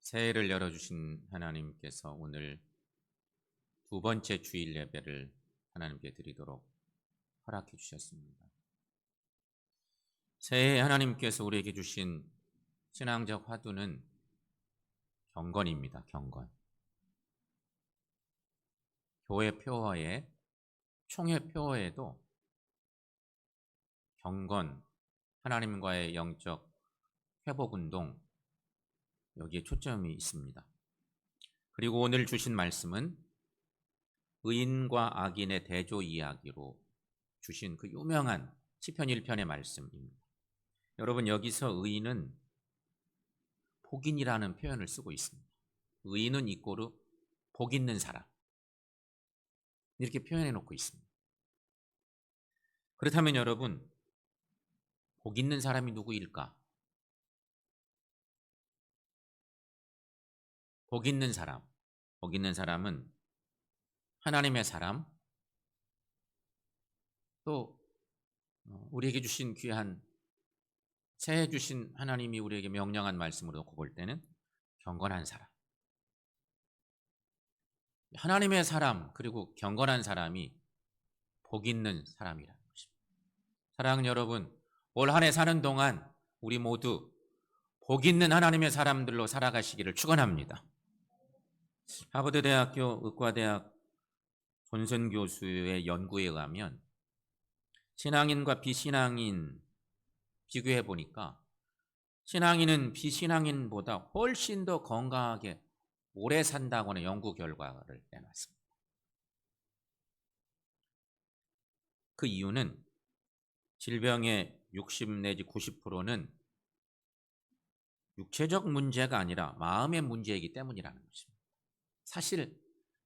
새해를 열어주신 하나님께서 오늘 두 번째 주일 예배를 하나님께 드리도록 허락해 주셨습니다. 새해 하나님께서 우리에게 주신 신앙적 화두는 경건입니다. 경건. 교회 표어에, 총회 표어에도 경건, 하나님과의 영적 회복운동, 여기에 초점이 있습니다. 그리고 오늘 주신 말씀은 의인과 악인의 대조 이야기로 주신 그 유명한 시편 1편의 말씀입니다. 여러분, 여기서 의인은 복인이라는 표현을 쓰고 있습니다. 의인은 이꼬르 복 있는 사람, 이렇게 표현해 놓고 있습니다. 그렇다면 여러분, 복 있는 사람이 누구일까? 복 있는 사람은 하나님의 사람, 또 우리에게 주신 귀한 새해 주신 하나님이 우리에게 명령한 말씀으로 놓고 볼 때는 경건한 사람, 하나님의 사람, 그리고 경건한 사람이 복 있는 사람이라는 것입니다. 사랑하는 여러분, 올 한 해 사는 동안 우리 모두 복 있는 하나님의 사람들로 살아가시기를 축원합니다. 하버드 대학교 의과대학 존슨 교수의 연구에 의하면 신앙인과 비신앙인 비교해 보니까 신앙인은 비신앙인보다 훨씬 더 건강하게 오래 산다고 하는 연구 결과를 내놨습니다. 그 이유는 질병의 60 내지 90%는 육체적 문제가 아니라 마음의 문제이기 때문이라는 것입니다. 사실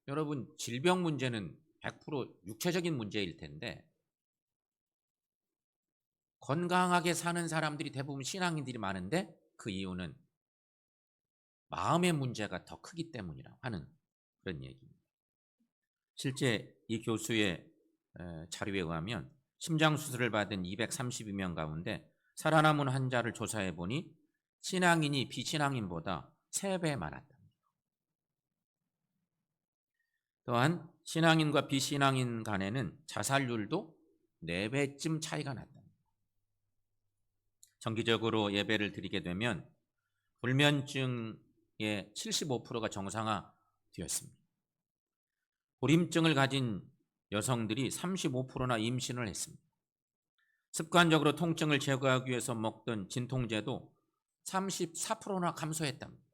여러분, 질병 문제는 100% 육체적인 문제일 텐데 건강하게 사는 사람들이 대부분 신앙인들이 많은데 그 이유는 마음의 문제가 더 크기 때문이라고 하는 그런 얘기입니다. 실제 이 교수의 자료에 의하면 심장수술을 받은 232명 가운데 살아남은 환자를 조사해 보니 신앙인이 비신앙인보다 3배 많았답니다. 또한 신앙인과 비신앙인 간에는 자살률도 4배쯤 차이가 났답니다. 정기적으로 예배를 드리게 되면 불면증의 75%가 정상화되었습니다. 불임증을 가진 여성들이 35%나 임신을 했습니다. 습관적으로 통증을 제거하기 위해서 먹던 진통제도 34%나 감소했답니다.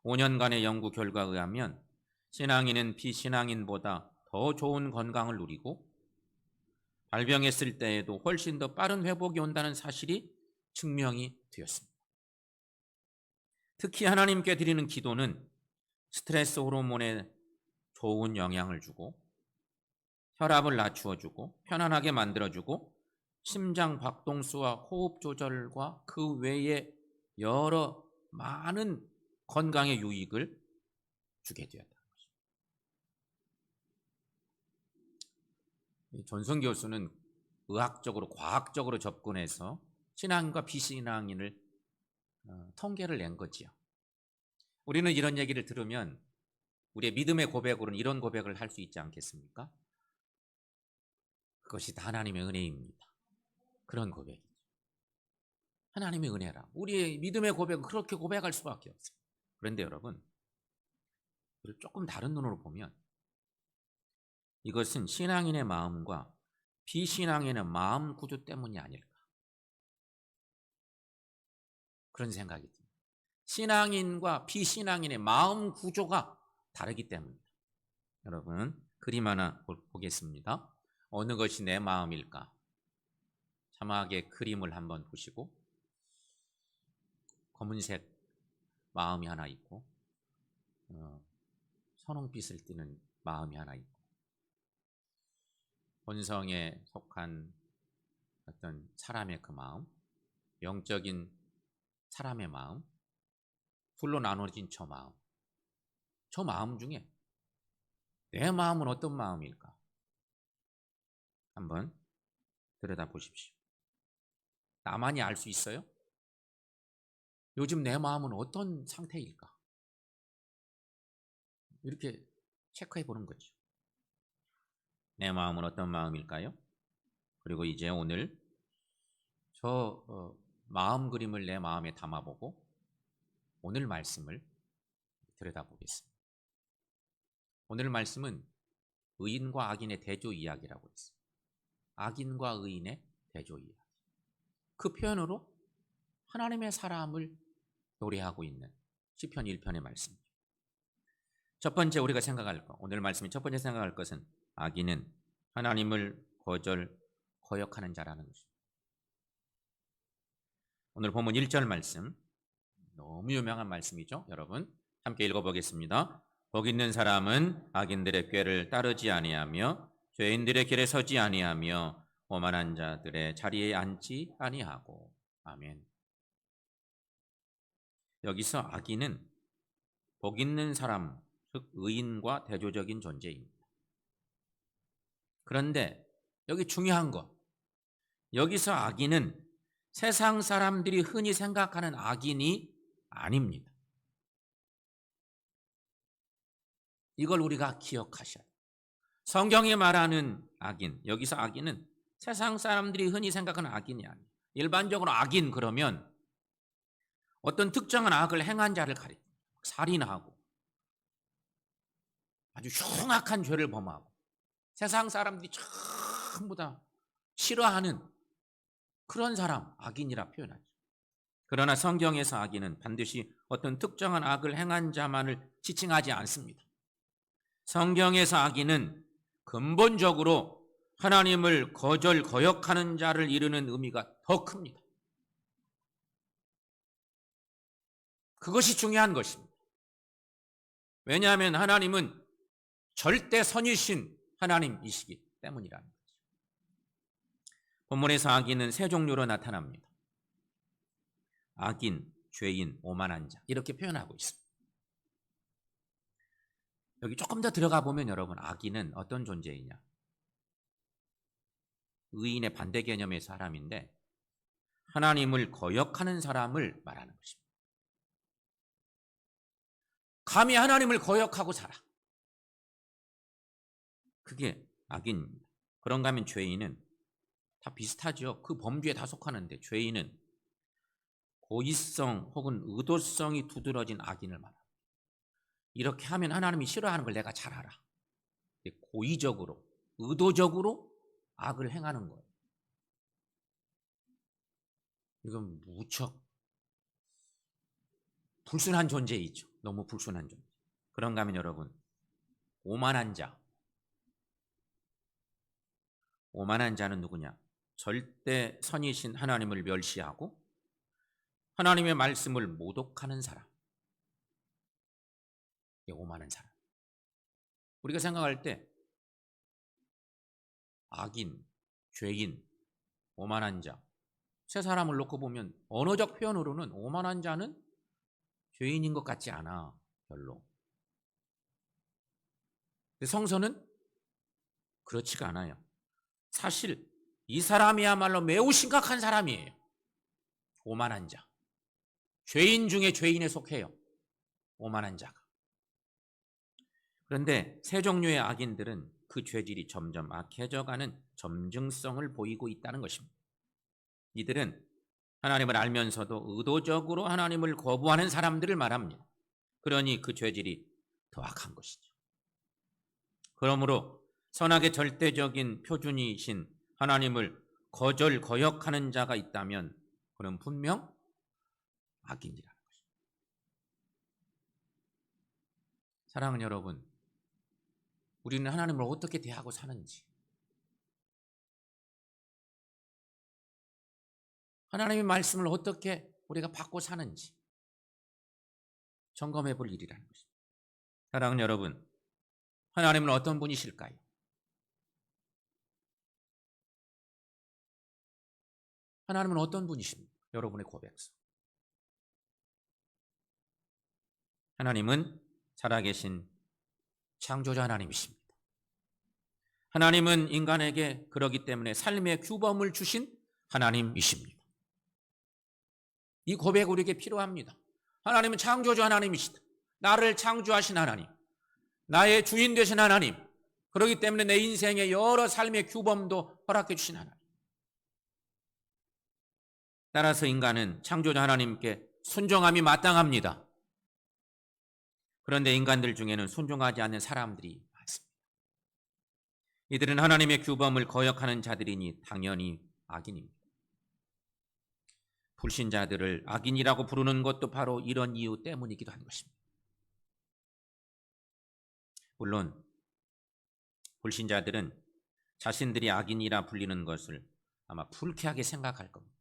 5년간의 연구 결과에 의하면 신앙인은 비신앙인보다 더 좋은 건강을 누리고 발병했을 때에도 훨씬 더 빠른 회복이 온다는 사실이 증명이 되었습니다. 특히 하나님께 드리는 기도는 스트레스 호르몬에 좋은 영향을 주고 혈압을 낮추어주고 편안하게 만들어주고 심장 박동수와 호흡 조절과 그 외에 여러 많은 건강의 유익을 주게 되었다. 존슨 교수는 의학적으로 과학적으로 접근해서 신앙인과 비신앙인을 통계를 낸 거지요. 우리는 이런 얘기를 들으면 우리의 믿음의 고백으로는 이런 고백을 할 수 있지 않겠습니까? 그것이 다 하나님의 은혜입니다. 그런 고백이죠. 하나님의 은혜라. 우리의 믿음의 고백은 그렇게 고백할 수밖에 없어요. 그런데 여러분, 조금 다른 눈으로 보면 이것은 신앙인의 마음과 비신앙인의 마음 구조 때문이 아닐까, 그런 생각이 듭니다. 신앙인과 비신앙인의 마음 구조가 다르기 때문입니다. 여러분, 그림 하나 보겠습니다. 어느 것이 내 마음일까? 자막의 그림을 한번 보시고, 검은색 마음이 하나 있고 선홍빛을 띠는 마음이 하나 있고, 본성에 속한 어떤 사람의 그 마음, 영적인 사람의 마음, 둘로 나눠진 저 마음 중에 내 마음은 어떤 마음일까? 한번 들여다보십시오. 나만이 알 수 있어요? 요즘 내 마음은 어떤 상태일까? 이렇게 체크해 보는 거죠. 내 마음은 어떤 마음일까요? 그리고 이제 오늘 마음 그림을 내 마음에 담아보고 오늘 말씀을 들여다보겠습니다. 오늘 말씀은 의인과 악인의 대조 이야기라고 했어요. 악인과 의인의 대조 이야기. 그 표현으로 하나님의 사람을 노래하고 있는 시편 1편의 말씀이죠. 첫 번째 우리가 생각할 것, 오늘 말씀이 첫 번째 생각할 것은 악인은 하나님을 거역하는 자라는 것입니다. 오늘 본문 1절 말씀, 너무 유명한 말씀이죠. 여러분 함께 읽어보겠습니다. 복 있는 사람은 악인들의 꾀를 따르지 아니하며 죄인들의 길에 서지 아니하며 오만한 자들의 자리에 앉지 아니하고. 아멘. 여기서 악인은 복 있는 사람, 즉 의인과 대조적인 존재입니다. 그런데 여기 중요한 것, 여기서 악인은 세상 사람들이 흔히 생각하는 악인이 아닙니다. 이걸 우리가 기억하셔야 돼요. 성경이 말하는 악인, 여기서 악인은 세상 사람들이 흔히 생각하는 악인이 아니에요. 일반적으로 악인 그러면 어떤 특정한 악을 행한 자를 가리킵니다. 살인하고 아주 흉악한 죄를 범하고 세상 사람들이 전부 다 싫어하는 그런 사람, 악인이라 표현하죠. 그러나 성경에서 악인은 반드시 어떤 특정한 악을 행한 자만을 지칭하지 않습니다. 성경에서 악인은 근본적으로 하나님을 거역하는 자를 이르는 의미가 더 큽니다. 그것이 중요한 것입니다. 왜냐하면 하나님은 절대 선이신 하나님이시기 때문이라는 거죠. 본문에서 악인은 세 종류로 나타납니다. 악인, 죄인, 오만한 자 이렇게 표현하고 있습니다. 여기 조금 더 들어가 보면 여러분 악인은 어떤 존재이냐? 의인의 반대 개념의 사람인데 하나님을 거역하는 사람을 말하는 것입니다. 감히 하나님을 거역하고 살아. 그게 악인입니다. 그런가 하면 죄인은 다 비슷하죠. 그 범주에 다 속하는데 죄인은 고의성 혹은 의도성이 두드러진 악인을 말합니다. 이렇게 하면 하나님이 싫어하는 걸 내가 잘 알아. 고의적으로, 의도적으로 악을 행하는 거예요. 이건 무척 불순한 존재이죠. 너무 불순한 존재. 그런가 하면 여러분, 오만한 자는 누구냐? 절대 선이신 하나님을 멸시하고 하나님의 말씀을 모독하는 사람. 오만한 사람. 우리가 생각할 때 악인, 죄인, 오만한 자, 세 사람을 놓고 보면 언어적 표현으로는 오만한 자는 죄인인 것 같지 않아. 별로. 근데 성서는 그렇지가 않아요. 사실 이 사람이야말로 매우 심각한 사람이에요. 오만한 자. 죄인 중에 죄인에 속해요. 오만한 자가. 그런데 세 종류의 악인들은 그 죄질이 점점 악해져가는 점증성을 보이고 있다는 것입니다. 이들은 하나님을 알면서도 의도적으로 하나님을 거부하는 사람들을 말합니다. 그러니 그 죄질이 더 악한 것이죠. 그러므로 선악의 절대적인 표준이신 하나님을 거역하는 자가 있다면 그는 분명 악인이라는 것입니다. 사랑하는 여러분, 우리는 하나님을 어떻게 대하고 사는지, 하나님의 말씀을 어떻게 우리가 받고 사는지 점검해 볼 일이라는 것입니다. 사랑하는 여러분, 하나님은 어떤 분이실까요? 하나님은 어떤 분이십니까? 여러분의 고백서. 하나님은 살아계신 창조자 하나님이십니다. 하나님은 인간에게 그러기 때문에 삶의 규범을 주신 하나님이십니다. 이 고백 우리에게 필요합니다. 하나님은 창조주 하나님이시다. 나를 창조하신 하나님, 나의 주인 되신 하나님, 그렇기 때문에 내 인생의 여러 삶의 규범도 허락해 주신 하나님. 따라서 인간은 창조주 하나님께 순종함이 마땅합니다. 그런데 인간들 중에는 순종하지 않는 사람들이 많습니다. 이들은 하나님의 규범을 거역하는 자들이니 당연히 악인입니다. 불신자들을 악인이라고 부르는 것도 바로 이런 이유 때문이기도 한 것입니다. 물론 불신자들은 자신들이 악인이라 불리는 것을 아마 불쾌하게 생각할 겁니다.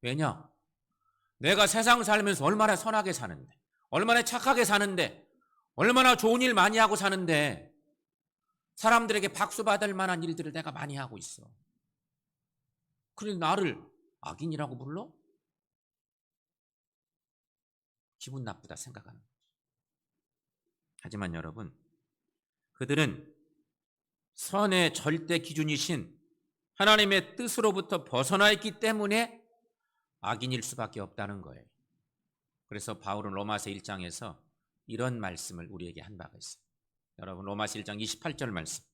왜냐? 내가 세상 살면서 얼마나 선하게 사는데, 얼마나 착하게 사는데, 얼마나 좋은 일 많이 하고 사는데 사람들에게 박수 받을 만한 일들을 내가 많이 하고 있어. 그런데 나를 악인이라고 불러? 기분 나쁘다 생각하는 거죠. 하지만 여러분, 그들은 선의 절대 기준이신 하나님의 뜻으로부터 벗어나 있기 때문에 악인일 수밖에 없다는 거예요. 그래서 바울은 로마서 1장에서 이런 말씀을 우리에게 한 바가 있습니다. 여러분, 로마서 1장 28절 말씀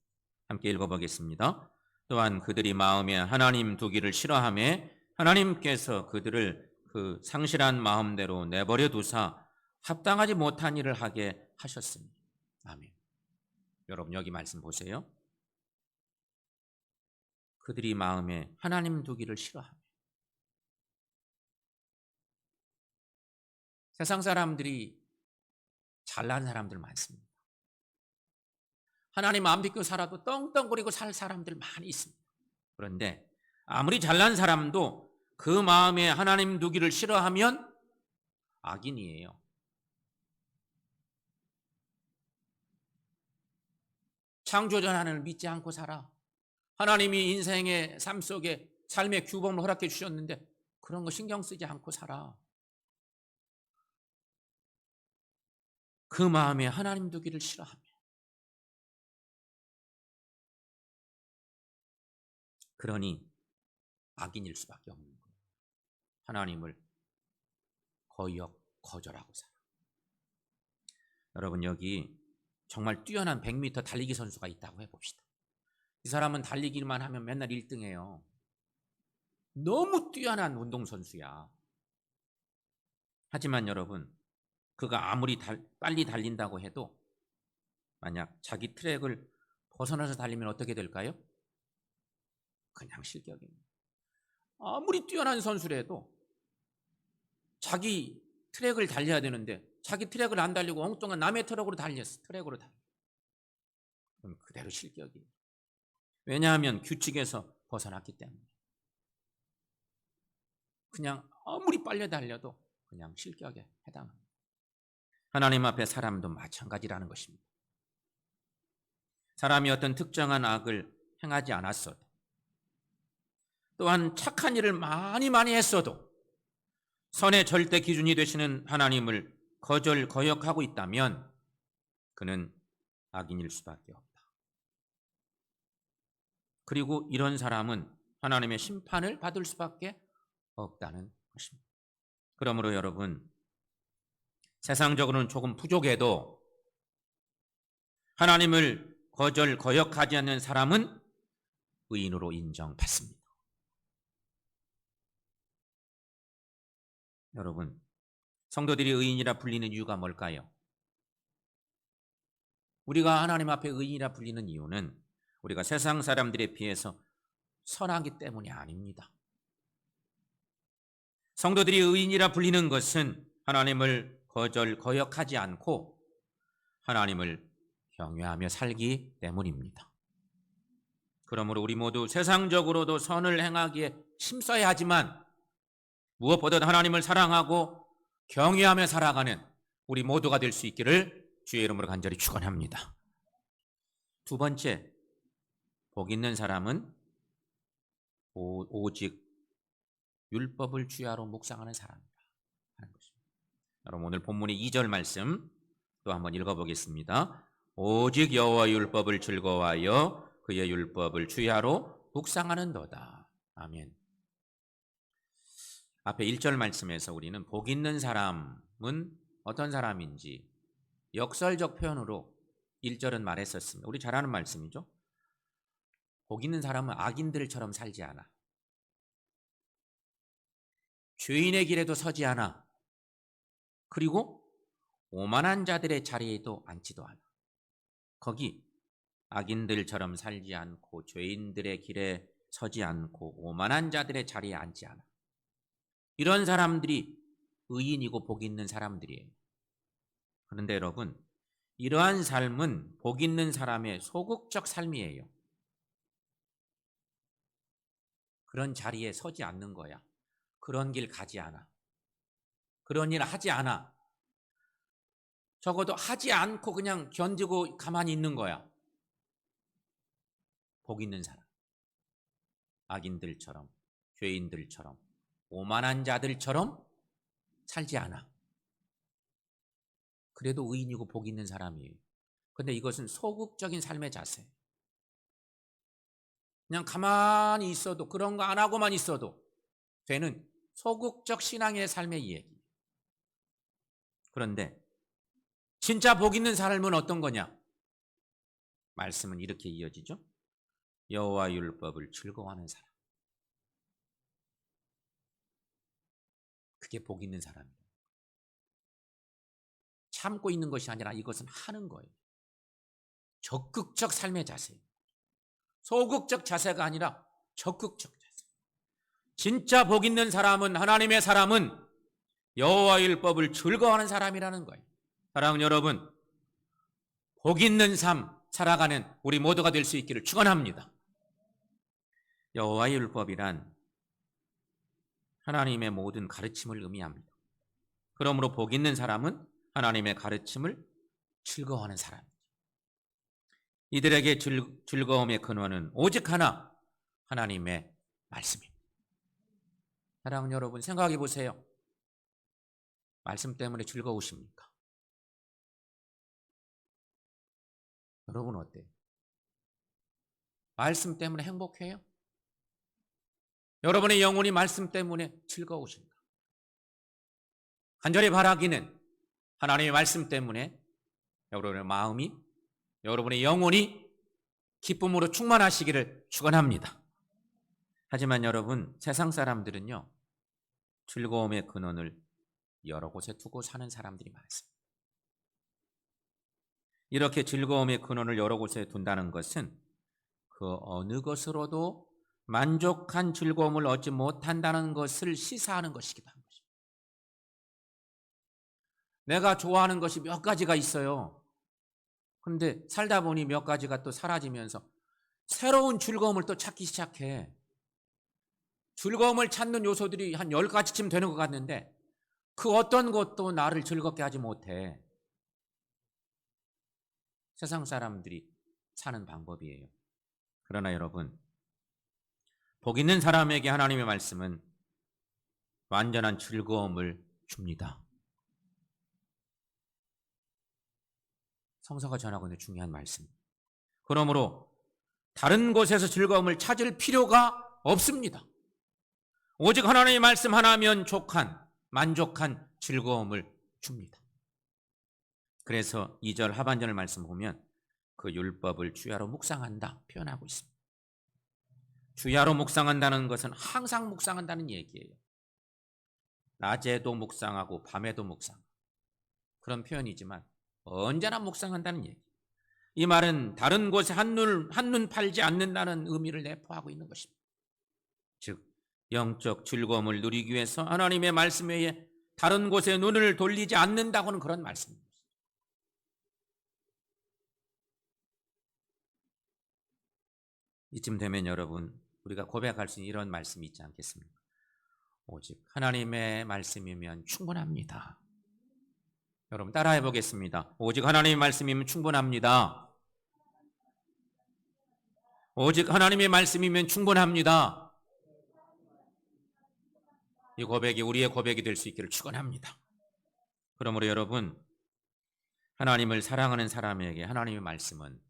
함께 읽어보겠습니다. 또한 그들이 마음에 하나님 두기를 싫어하며 하나님께서 그들을 그 상실한 마음대로 내버려 두사 합당하지 못한 일을 하게 하셨습니다. 아멘. 여러분, 여기 말씀 보세요. 그들이 마음에 하나님 두기를 싫어하며. 세상 사람들이 잘난 사람들 많습니다. 하나님 안 믿고 살아도 떵떵거리고 살 사람들 많이 있습니다. 그런데 아무리 잘난 사람도 그 마음에 하나님 두기를 싫어하면 악인이에요. 창조주 하나님을 믿지 않고 살아. 하나님이 인생의 삶 속에 삶의 규범을 허락해 주셨는데 그런 거 신경 쓰지 않고 살아. 그 마음에 하나님 두기를 싫어하며. 그러니 악인일 수밖에 없는 거예요. 하나님을 거절하고 살아. 여러분, 여기 정말 뛰어난 100m 달리기 선수가 있다고 해봅시다. 이 사람은 달리기만 하면 맨날 1등해요. 너무 뛰어난 운동선수야. 하지만 여러분, 그가 아무리 빨리 달린다고 해도 만약 자기 트랙을 벗어나서 달리면 어떻게 될까요? 그냥 실격입니다. 아무리 뛰어난 선수라도 자기 트랙을 달려야 되는데 자기 트랙을 안 달리고 엉뚱한 남의 트랙으로 달렸어. 트랙으로 달려. 그럼 그대로 실격이에요. 왜냐하면 규칙에서 벗어났기 때문에. 그냥 아무리 빨리 달려도 그냥 실격에 해당합니다. 하나님 앞에 사람도 마찬가지라는 것입니다. 사람이 어떤 특정한 악을 행하지 않았어도, 또한 착한 일을 많이 했어도 선의 절대 기준이 되시는 하나님을 거역하고 있다면 그는 악인일 수밖에 없다. 그리고 이런 사람은 하나님의 심판을 받을 수밖에 없다는 것입니다. 그러므로 여러분, 세상적으로는 조금 부족해도 하나님을 거역하지 않는 사람은 의인으로 인정받습니다. 여러분, 성도들이 의인이라 불리는 이유가 뭘까요? 우리가 하나님 앞에 의인이라 불리는 이유는 우리가 세상 사람들에 비해서 선하기 때문이 아닙니다. 성도들이 의인이라 불리는 것은 하나님을 거역하지 않고 하나님을 경외하며 살기 때문입니다. 그러므로 우리 모두 세상적으로도 선을 행하기에 힘써야 하지만 무엇보다 하나님을 사랑하고 경외하며 살아가는 우리 모두가 될 수 있기를 주의 이름으로 간절히 축원합니다. 두 번째, 복 있는 사람은 오직 율법을 주야로 묵상하는 사람이다 하는 것입니다. 여러분, 오늘 본문의 2절 말씀 또 한번 읽어보겠습니다. 오직 여호와 율법을 즐거워하여 그의 율법을 주야로 묵상하는도다. 아멘. 앞에 1절 말씀에서 우리는 복 있는 사람은 어떤 사람인지 역설적 표현으로 1절은 말했었습니다. 우리 잘 아는 말씀이죠. 복 있는 사람은 악인들처럼 살지 않아. 죄인의 길에도 서지 않아. 그리고 오만한 자들의 자리에도 앉지도 않아. 거기 악인들처럼 살지 않고 죄인들의 길에 서지 않고 오만한 자들의 자리에 앉지 않아. 이런 사람들이 의인이고 복 있는 사람들이에요. 그런데 여러분, 이러한 삶은 복 있는 사람의 소극적 삶이에요. 그런 자리에 서지 않는 거야. 그런 길 가지 않아. 그런 일 하지 않아. 적어도 하지 않고 그냥 견디고 가만히 있는 거야. 복 있는 사람. 악인들처럼, 죄인들처럼, 오만한 자들처럼 살지 않아. 그래도 의인이고 복 있는 사람이에요. 근데 이것은 소극적인 삶의 자세. 그냥 가만히 있어도, 그런 거 안 하고만 있어도 되는 소극적 신앙의 삶의 얘기. 그런데 진짜 복 있는 삶은 어떤 거냐? 말씀은 이렇게 이어지죠. 여호와 율법을 즐거워하는 사람. 그게 복 있는 사람이에요. 참고 있는 것이 아니라 이것은 하는 거예요. 적극적 삶의 자세. 소극적 자세가 아니라 적극적 자세. 진짜 복 있는 사람은, 하나님의 사람은 여호와 율법을 즐거워하는 사람이라는 거예요. 사랑하는 여러분, 복 있는 삶 살아가는 우리 모두가 될 수 있기를 축원합니다. 여호와 율법이란 하나님의 모든 가르침을 의미합니다. 그러므로 복 있는 사람은 하나님의 가르침을 즐거워하는 사람이죠. 이들에게 즐거움의 근원은 오직 하나, 하나님의 말씀입니다. 사랑하는 여러분, 생각해 보세요. 말씀 때문에 즐거우십니까? 여러분 어때요? 말씀 때문에 행복해요? 여러분의 영혼이 말씀 때문에 즐거우신가? 간절히 바라기는 하나님의 말씀 때문에 여러분의 마음이, 여러분의 영혼이 기쁨으로 충만하시기를 축원합니다. 하지만 여러분, 세상 사람들은요, 즐거움의 근원을 여러 곳에 두고 사는 사람들이 많습니다. 이렇게 즐거움의 근원을 여러 곳에 둔다는 것은 그 어느 것으로도 만족한 즐거움을 얻지 못한다는 것을 시사하는 것이기도 합니다. 내가 좋아하는 것이 몇 가지가 있어요. 그런데 살다 보니 몇 가지가 또 사라지면서 새로운 즐거움을 또 찾기 시작해. 즐거움을 찾는 요소들이 한 10가지쯤 되는 것 같는데 그 어떤 것도 나를 즐겁게 하지 못해. 세상 사람들이 사는 방법이에요. 그러나 여러분, 복 있는 사람에게 하나님의 말씀은 완전한 즐거움을 줍니다. 성서가 전하고 있는 중요한 말씀. 그러므로 다른 곳에서 즐거움을 찾을 필요가 없습니다. 오직 하나님의 말씀 하나면 만족한 즐거움을 줍니다. 그래서 2절 하반절 말씀 보면 그 율법을 주야로 묵상한다 표현하고 있습니다. 주야로 묵상한다는 것은 항상 묵상한다는 얘기예요. 낮에도 묵상하고 밤에도 묵상. 그런 표현이지만 언제나 묵상한다는 얘기. 이 말은 다른 곳에 한눈 팔지 않는다는 의미를 내포하고 있는 것입니다. 즉 영적 즐거움을 누리기 위해서 하나님의 말씀 외에 다른 곳에 눈을 돌리지 않는다고는 그런 말씀입니다. 이쯤 되면 여러분, 우리가 고백할 수 있는 이런 말씀이 있지 않겠습니까? 오직 하나님의 말씀이면 충분합니다. 여러분 따라해 보겠습니다. 오직 하나님의 말씀이면 충분합니다. 오직 하나님의 말씀이면 충분합니다. 이 고백이 우리의 고백이 될 수 있기를 축원합니다. 그러므로 여러분, 하나님을 사랑하는 사람에게 하나님의 말씀은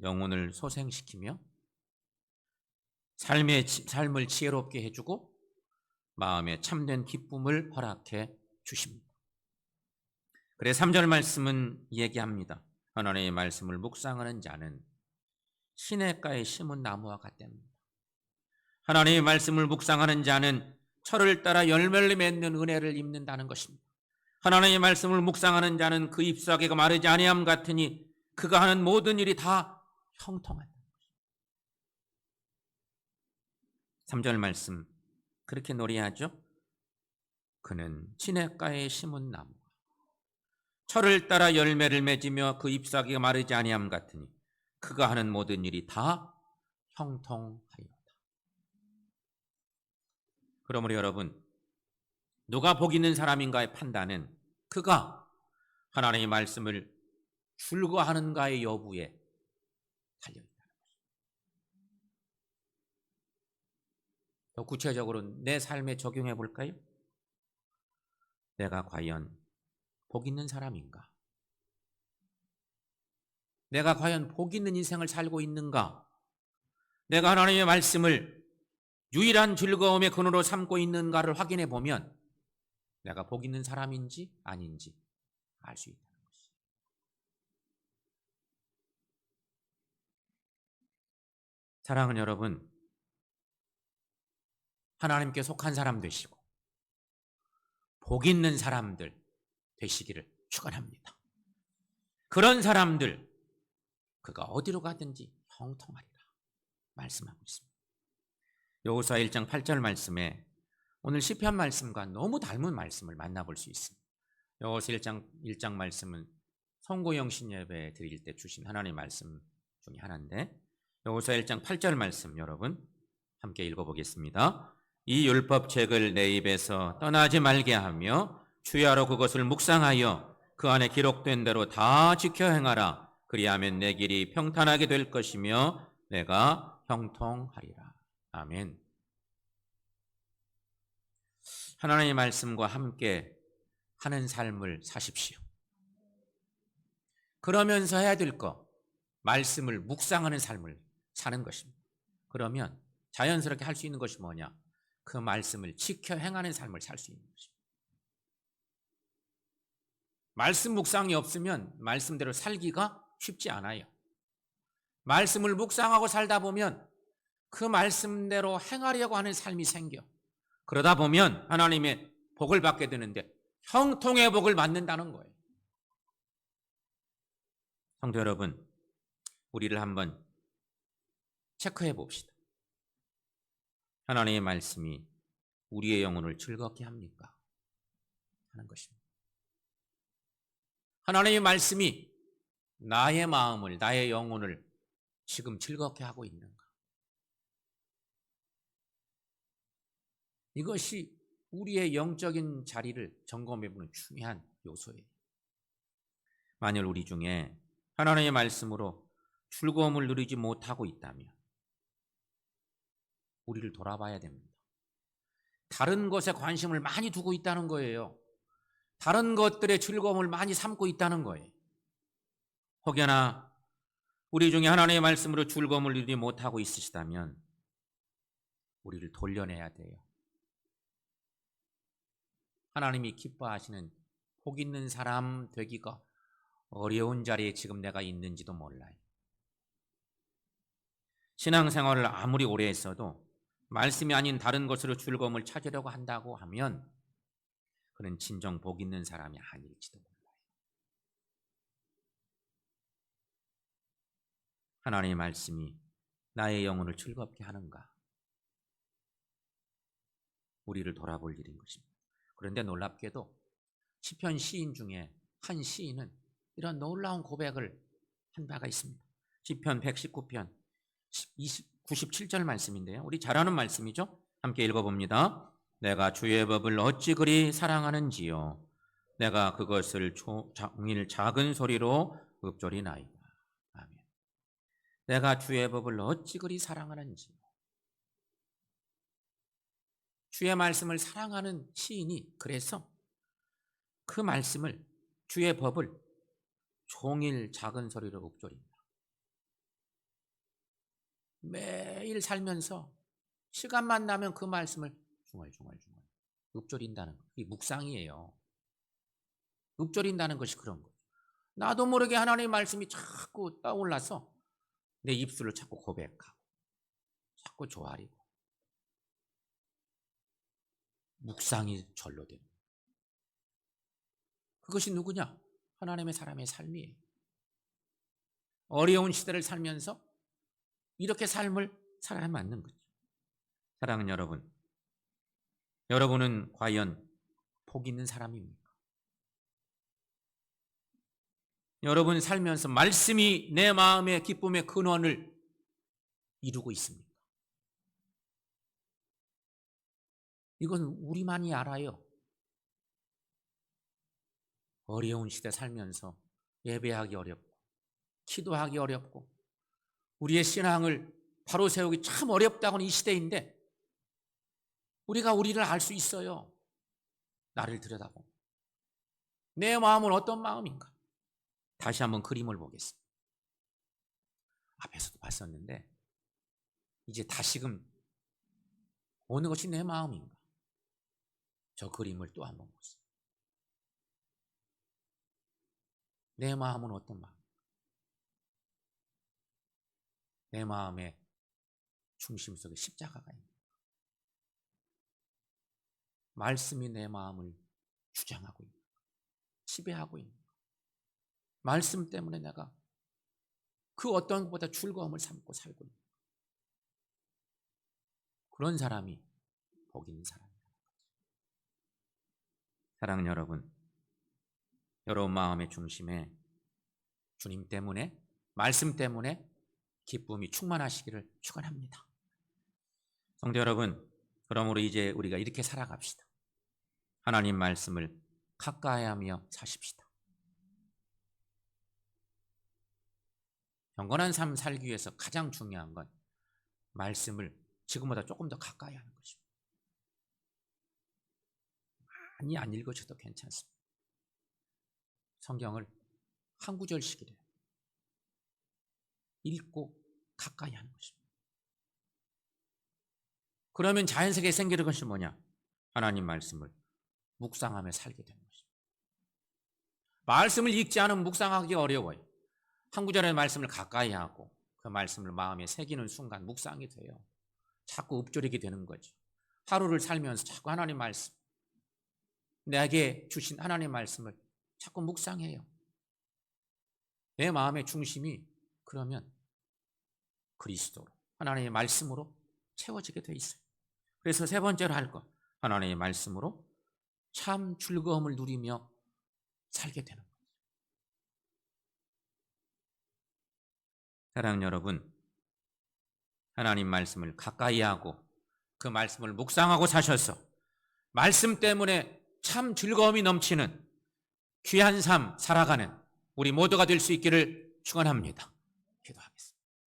영혼을 소생시키며 삶을 지혜롭게 해주고 마음에 참된 기쁨을 허락해 주십니다. 그래 3절 말씀은 얘기합니다. 하나님의 말씀을 묵상하는 자는 시냇가에 심은 나무와 같답니다. 하나님의 말씀을 묵상하는 자는 철을 따라 열매를 맺는 은혜를 입는다는 것입니다. 하나님의 말씀을 묵상하는 자는 그 잎사귀가 마르지 아니함 같으니 그가 하는 모든 일이 다 형통하다. 3절 말씀 그렇게 노래하죠. 그는 시냇가에 심은 나무 철을 따라 열매를 맺으며 그 잎사귀가 마르지 아니함 같으니 그가 하는 모든 일이 다 형통하리로다. 그러므로 여러분 누가 복 있는 사람인가의 판단은 그가 하나님의 말씀을 즐거워하는가의 여부에 달려있다는 것입니다. 더 구체적으로 내 삶에 적용해 볼까요? 내가 과연 복 있는 사람인가? 내가 과연 복 있는 인생을 살고 있는가? 내가 하나님의 말씀을 유일한 즐거움의 근원으로 삼고 있는가를 확인해 보면 내가 복 있는 사람인지 아닌지 알 수 있다는 것이죠. 사랑하는 여러분, 하나님께 속한 사람 되시고 복 있는 사람들 되시기를 축원합니다. 그런 사람들 그가 어디로 가든지 형통하리라 말씀하고 있습니다. 여호수아 1장 8절 말씀에 오늘 시편 말씀과 너무 닮은 말씀을 만나볼 수 있습니다. 여호수아 1장 말씀은 성고영신 예배 드릴 때 주신 하나님의 말씀 중에 하나인데 여호수아 1장 8절 말씀 여러분 함께 읽어보겠습니다. 이 율법책을 내 입에서 떠나지 말게 하며 주야로 그것을 묵상하여 그 안에 기록된 대로 다 지켜 행하라. 그리하면 내 길이 평탄하게 될 것이며 내가 형통하리라. 아멘. 하나님의 말씀과 함께 하는 삶을 사십시오. 그러면서 해야 될 것, 말씀을 묵상하는 삶을 사는 것입니다. 그러면 자연스럽게 할 수 있는 것이 뭐냐? 그 말씀을 지켜 행하는 삶을 살 수 있는 것입니다. 말씀 묵상이 없으면 말씀대로 살기가 쉽지 않아요. 말씀을 묵상하고 살다 보면 그 말씀대로 행하려고 하는 삶이 생겨. 그러다 보면 하나님의 복을 받게 되는데 형통의 복을 받는다는 거예요. 성도 여러분, 우리를 한번 체크해 봅시다. 하나님의 말씀이 우리의 영혼을 즐겁게 합니까? 하는 것입니다. 하나님의 말씀이 나의 마음을, 나의 영혼을 지금 즐겁게 하고 있는가? 이것이 우리의 영적인 자리를 점검해보는 중요한 요소예요. 만일 우리 중에 하나님의 말씀으로 즐거움을 누리지 못하고 있다면 우리를 돌아봐야 됩니다. 다른 것에 관심을 많이 두고 있다는 거예요. 다른 것들의 즐거움을 많이 삼고 있다는 거예요. 혹여나 우리 중에 하나님의 말씀으로 즐거움을 누리지 못하고 있으시다면 우리를 돌려내야 돼요. 하나님이 기뻐하시는 복 있는 사람 되기가 어려운 자리에 지금 내가 있는지도 몰라요. 신앙생활을 아무리 오래 했어도 말씀이 아닌 다른 것으로 즐거움을 찾으려고 한다고 하면 그는 진정 복 있는 사람이 아닐지도 몰라요. 하나님의 말씀이 나의 영혼을 즐겁게 하는가? 우리를 돌아볼 일인 것입니다. 그런데 놀랍게도 시편 시인 중에 한 시인은 이런 놀라운 고백을 한 바가 있습니다. 시편 119편 97절 말씀인데요. 우리 잘 아는 말씀이죠. 함께 읽어봅니다. 내가 주의 법을 어찌 그리 사랑하는지요. 내가 그것을 종일 작은 소리로 읊조리나이다. 아멘. 내가 주의 법을 어찌 그리 사랑하는지요. 주의 말씀을 사랑하는 시인이 그래서 그 말씀을 주의 법을 종일 작은 소리로 읊조립니다. 매일 살면서 시간만 나면 그 말씀을 중얼중얼 읊조린다는 거. 그게 묵상이에요. 읊조린다는 것이 그런 거예요. 나도 모르게 하나님의 말씀이 자꾸 떠올라서 내 입술을 자꾸 고백하고 자꾸 조아리고 묵상이 절로 되는 거예요. 그것이 누구냐? 하나님의 사람의 삶이에요. 어려운 시대를 살면서 이렇게 삶을 살아야 맞는 거죠. 사랑하는 여러분, 여러분은 과연 복 있는 사람입니까? 여러분 살면서 말씀이 내 마음의 기쁨의 근원을 이루고 있습니까? 이건 우리만이 알아요. 어려운 시대 살면서 예배하기 어렵고 기도하기 어렵고 우리의 신앙을 바로 세우기 참 어렵다고는 이 시대인데 우리가 우리를 알 수 있어요. 나를 들여다보고 내 마음은 어떤 마음인가? 다시 한번 그림을 보겠습니다. 앞에서도 봤었는데 이제 다시금 어느 것이 내 마음인가? 저 그림을 또 한번 보세요. 내 마음은 어떤 마음? 내 마음의 중심 속에 십자가가 있는 거예요. 말씀이 내 마음을 주장하고 있는 거예요. 지배하고 있는 거예요. 말씀 때문에 내가 그 어떤 것보다 즐거움을 삼고 살고 있는 거예요. 그런 사람이 복 있는 사람이라는 거죠. 사랑하는 여러분, 여러분 마음의 중심에 주님 때문에 말씀 때문에 기쁨이 충만하시기를 축원합니다. 성도 여러분, 그러므로 이제 우리가 이렇게 살아갑시다. 하나님 말씀을 가까이하며 사십시다. 경건한 삶 살기 위해서 가장 중요한 건 말씀을 지금보다 조금 더 가까이 하는 것입니다. 많이 안 읽으셔도 괜찮습니다. 성경을 한 구절씩이래요. 읽고 가까이 하는 것입니다. 그러면 자연스럽게 생기는 것이 뭐냐? 하나님 말씀을 묵상하며 살게 되는 것입니다. 말씀을 읽지 않으면 묵상하기 어려워요. 한 구절의 말씀을 가까이 하고 그 말씀을 마음에 새기는 순간 묵상이 돼요. 자꾸 읊조리게 되는 거죠. 하루를 살면서 자꾸 하나님 말씀, 내게 주신 하나님 말씀을 자꾸 묵상해요. 내 마음의 중심이 그러면 그리스도로, 하나님의 말씀으로 채워지게 돼 있어요. 그래서 세 번째로 할 것, 하나님의 말씀으로 참 즐거움을 누리며 살게 되는 거예요. 사랑하는 여러분, 하나님 말씀을 가까이 하고 그 말씀을 묵상하고 사셔서 말씀 때문에 참 즐거움이 넘치는 귀한 삶 살아가는 우리 모두가 될 수 있기를 축원합니다.